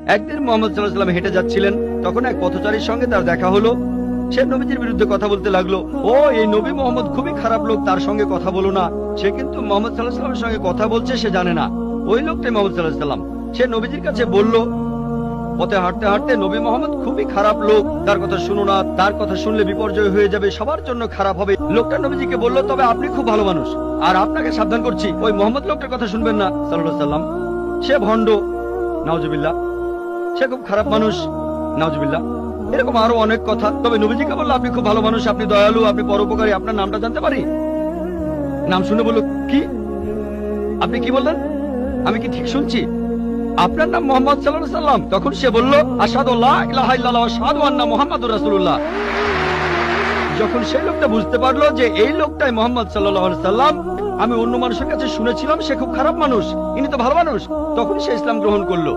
একদিন মোহাম্মদ সাল্লাল্লাহু আলাইহি ওয়াসাল্লাম হেঁটে যাচ্ছিলেন, তখন এক পথচারীর সঙ্গে তার দেখা হলো। সে নবীজির বিরুদ্ধে কথা বলতে লাগলো, ও এই নবী মোহাম্মদ খুবই খারাপ লোক, তার সঙ্গে কথা বলো না। সে কিন্তু মোহাম্মদ সাল্লাল্লাহু আলাইহি ওয়াসাল্লামের সঙ্গে কথা বলছে, সে জানে না ওই লোকটাই মোহাম্মদ সাল্লাল্লাহু আলাইহি ওয়াসাল্লাম। সে নবীজির কাছে বলল, পথে হাঁটতে হাঁটতে নবী মোহাম্মদ খুবই খারাপ লোক, তার কথা শুনো না, তার কথা শুনলে বিপর্যয় হয়ে যাবে, সবার জন্য খারাপ হবে। লোকটা নবীজিকে বলল, তবে আপনি খুব ভালো মানুষ, আর আপনাকে সাবধান করছি ওই মোহাম্মদ লোকটার কথা শুনবেন না সাল্লাল্লাহু আলাইহি ওয়াসাল্লাম। সে ভণ্ড, নাউজুবিল্লাহ, সে খুব খারাপ মানুষ, নাউজুবিল্লাহ। এরকম আরো অনেক কথা। তবে নবীজিকে বলল, আপনি খুব ভালো মানুষ, আপনি দয়ালু, আপনি পরোপকারী, আপনার নামটা জানতে পারি? নাম শুনে বলল, কি? আপনি কি বললেন? আমি কি ঠিক শুনছি? আপনার নাম মোহাম্মদ সাল্লাল্লাহু আলাইহি ওয়াসাল্লাম? তখন সে বলল, আশহাদু আল্লা ইলাহা ইল্লাল্লাহ ওয়া আশহাদু আন্না মুহাম্মাদুর রাসূলুল্লাহ। যখন সেই লোকটা বুঝতে পারলো যে এই লোকটাই মোহাম্মদ সাল্লাল্লাহু আলাইহি ওয়াসাল্লাম, আমি অন্য মানুষের কাছে শুনেছিলাম সে খুব খারাপ মানুষ, ইনি তো ভালো মানুষ, তখন সে ইসলাম গ্রহণ করলো।